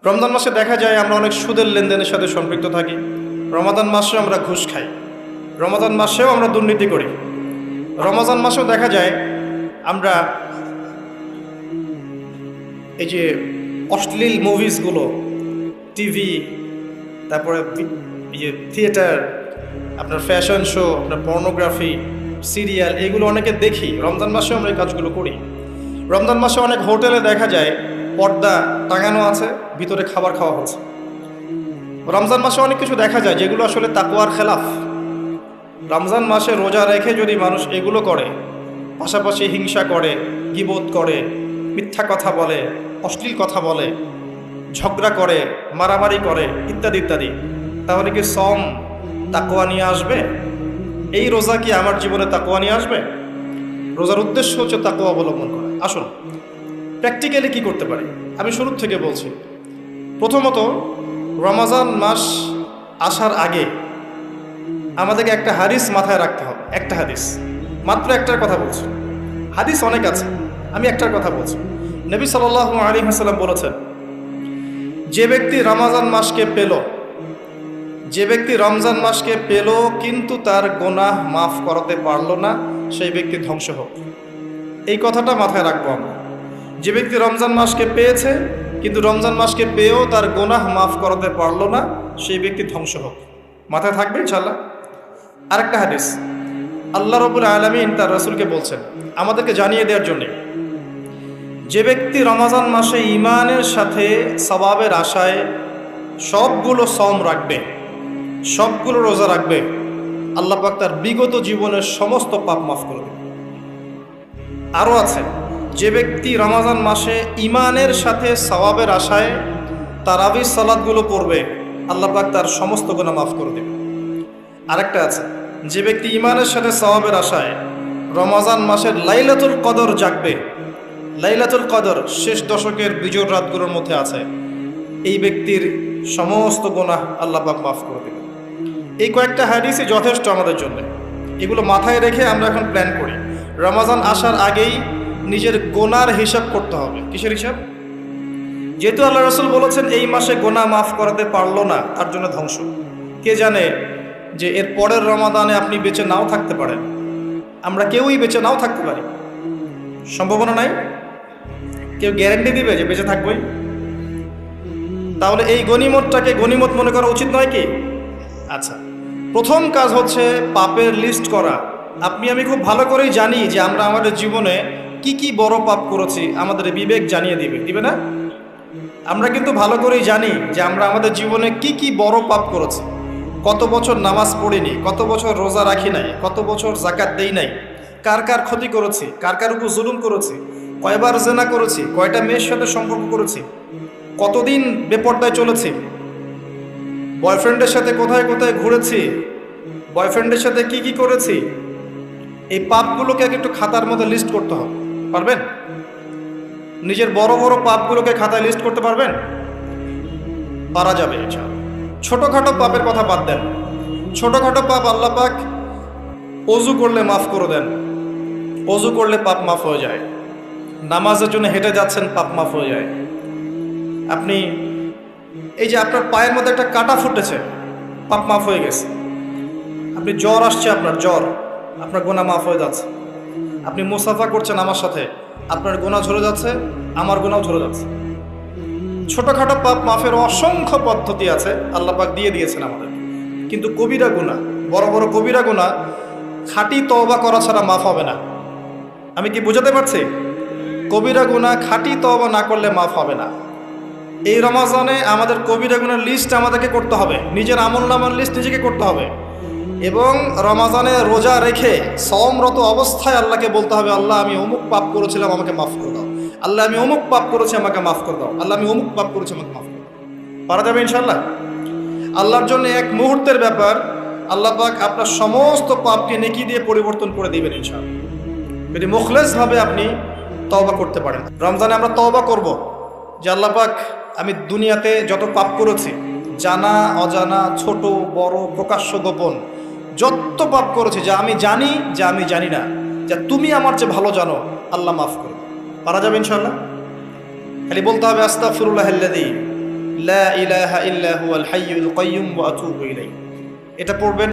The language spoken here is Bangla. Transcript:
রমজান মাসে দেখা যায় আমরা অনেক সুদের লেনদেনের সাথে সম্পৃক্ত থাকি। রমাদান মাসেও আমরা ঘুষ খাই, রমাদান মাসেও আমরা দুর্নীতি করি। রমজান মাসেও দেখা যায় আমরা এই যে অশ্লীল মুভিসগুলো, টিভি, তারপরে এই যে থিয়েটার, আপনার ফ্যাশন শো, আপনার পর্নোগ্রাফি, সিরিয়াল, এগুলো অনেকে দেখি। রমজান মাসেও আমরা এই কাজগুলো করি। রমজান মাসে অনেক হোটেলে দেখা যায় পর্দা টাঙানো আছে, ভিতরে খাবার খাওয়া হচ্ছে। রমজান মাসে অনেক কিছু দেখা যায় যেগুলো আসলে তাকওয়ার খেলাফ। রমজান মাসে রোজা রেখে যদি মানুষ এগুলো করে, পাশাপাশি হিংসা করে, গীবত করে, মিথ্যা কথা বলে, অশ্লীল কথা বলে, ঝগড়া করে, মারামারি করে, ইত্যাদি ইত্যাদি, তাহলে কি সম তাকওয়া নিয়ে আসবে? এই রোজা কি আমার জীবনে তাকওয়া নিয়ে আসবে? রোজার উদ্দেশ্য হচ্ছে তাকওয়া অবলম্বন করা। আসুন প্র্যাকটিক্যালি কি করতে পারি আমি শুরু থেকে বলছি। প্রথমত, রমজান মাস আসার আগে আমাদেরকে একটা হাদিস মাথায় রাখতে হবে। একটা হাদিস, মাত্র একটার কথা বলছি। হাদিস অনেক আছে, আমি একটার কথা বলছি। নবী সাল্লাল্লাহু আলাইহি ওয়াসাল্লাম বলেছেন, যে ব্যক্তি রমজান মাসকে পেল, যে ব্যক্তি রমজান মাসকে পেল কিন্তু তার গুনাহ মাফ করাতে পারলো না, সেই ব্যক্তি ধ্বংস হোক। এই কথাটা মাথায় রাখবো আমরা। যে ব্যক্তি রমজান মাসকে পেয়েছে কিন্তু রমজান মাসকে পেয়েও তার গুনাহ মাফ করাতে পারলো না, সেই ব্যক্তি ধ্বংস হোক। মাথায় থাকবে ইনশাআল্লাহ। আরেকটা হাদিস, আল্লাহ রাব্বুল আলামিন তার রাসূলকে বলছেন আমাদেরকে জানিয়ে দেওয়ার জন্য, যে ব্যক্তি রমজান মাসে ঈমানের সাথে সওয়াবের আশায় সবগুলো সওম রাখবে, সবগুলো রোজা রাখবে, আল্লাহ পাক তার বিগত জীবনের সমস্ত পাপ মাফ করবে। আরও আছে, যে ব্যক্তি রমজান মাসে ঈমানের সাথে সওয়াবের আশায় তারাবির সালাতগুলো পড়বে, আল্লাহ পাক তার সমস্ত গুনাহ মাফ করে দেবে। আরেকটা আছে, যে ব্যক্তি ঈমানের সাথে সওয়াবের আশায় রমজান মাসের লাইলাতুল কদর জাগবে, লাইলাতুল কদর শেষ দশকের বিজোড় রাতগুলোর মধ্যে আছে, এই ব্যক্তির সমস্ত গুনাহ আল্লাহ পাক মাফ করে দেবে। এই কয়েকটা হাদিসই যথেষ্ট আমাদের জন্য। এগুলো মাথায় রেখে আমরা এখন প্ল্যান করি। রমজান আসার আগেই নিজের গোনার হিসাব করতে হবে। কিসের হিসাব? যেহেতু আল্লাহ রাসূল বলেছেন এই মাসে গোনা মাফ করাতে পারলো না, তার জন্য ধ্বংস। কে জানে যে এর পরের রমাদানে আপনি বেঁচে নাও থাকতে পারেন। আমরা কেউই বেঁচে নাও থাকতে পারি, সম্ভাবনা নাই। কেউ গ্যারান্টি দিবে যে বেঁচে থাকবই? তাহলে এই গনিমতটাকে গনিমত মনে করা উচিত নয় কি? আচ্ছা, প্রথম কাজ হচ্ছে পাপের লিস্ট করা। আপনি আমি খুব ভালো করেই জানি যে আমরা আমাদের জীবনে কি কি বড় পাপ করেছি, আমাদের বিবেক জানিয়ে দিবে না? আমরা কিন্তু ভালো করেই জানি যে আমরা আমাদের জীবনে কি কি বড় পাপ করেছি। কত বছর নামাজ পড়িনি, কত বছর রোজা রাখি নাই, কত বছর যাকাত দেই নাই, কার কার ক্ষতি করেছি, কার কার উপর জুলুম করেছি, কয়বার জেনা করেছি, কয়টা মেয়ের সাথে সম্পর্ক করেছি, কতদিন বেপর্দায় চলেছি, বয়ফ্রেন্ডের সাথে কোথায় কোথায় ঘুরেছি, বয়ফ্রেন্ডের সাথে কি কি করেছি। এই পাপগুলোকে একটু খাতার মধ্যে লিস্ট করতে হবে। পারবেন? নিজের বড় বড় পাপগুলোকে খাতায় লিস্ট করতে পারবেন? পারা যাবে ইনশাআল্লাহ। ছোটখাটো পাপের কথা বাদ দেন। ছোটখাটো পাপ আল্লাহ পাক ওযু করলে মাফ করে দেন। ওযু করলে পাপ মাফ হয়ে যায়। নামাজের জন্য হেঁটে যাচ্ছেন, পাপ মাফ হয়ে যায়। আপনি এই যে আপনার পায়ের মধ্যে একটা কাঁটা ফুটেছে, পাপ মাফ হয়ে গেছে। আপনি জ্বর আসছে, আপনার জ্বর, আপনার গুনাহ মাফ হয়ে যাচ্ছে। আপনি মুসাফা করছেন আমার সাথে, আপনার গুনাহ ঝরে যাচ্ছে, আমার গুনাহ ঝরে যাচ্ছে। ছোটখাটো পাপ মাফের অসংখ্য পদ্ধতি আছে, আল্লাহ পাক দিয়ে দিয়েছেন আমাদের। কিন্তু কবিরা গুনাহ, বড় বড় কবিরা গুনাহ খাঁটি তওবা করা ছাড়া মাফ হবে না। আমি কি বোঝাতে পারছি? কবিরা গুনাহ খাঁটি তওবা না করলে মাফ হবে না। এই রমজানে আমাদের কবিরা গুনার লিস্ট আমাদেরকে করতে হবে, নিজের আমলনামার লিস্ট নিজেকে করতে হবে। এবং রমজানে রোজা রেখে সওমরত অবস্থায় আল্লাহকে বলতে হবে, আল্লাহ আমি অমুক পাপ করেছিলাম, আমাকে মাফ করে দাও। আল্লাহ আমি অমুক পাপ করেছি, আমাকে মাফ করে দাও। আল্লাহ আমি অমুক পাপ করেছি, আমাকে মাফ করে দাও। পারা যাবে ইনশাআল্লাহ। আল্লাহর জন্য এক মুহূর্তের ব্যাপার। আল্লাহ পাক আপনার সমস্ত পাপকে নেকি দিয়ে পরিবর্তন করে দিবেন ইনশাআল্লাহ, যদি মুখলেসভাবে আপনি তওবা করতে পারেন। রমজানে আমরা তওবা করব যে আল্লাহ পাক আমি দুনিয়াতে যত পাপ করেছি, জানা অজানা, ছোট বড়, প্রকাশ্য গোপন, যত পাপ করেছি, যা আমি জানি, যা আমি জানি না, যা তুমি আমার চেয়ে ভালো জানো, আল্লাহ মাফ করো। পারা যাবে ইনশাআল্লাহ। খালি বলতে হবে আস্তাগফিরুল্লাহাল্লাযী লা ইলাহা ইল্লা হুয়াল হাইয়ুল কাইয়্যুম ওয়া আতুবু ইলাইহি। এটা পড়বেন।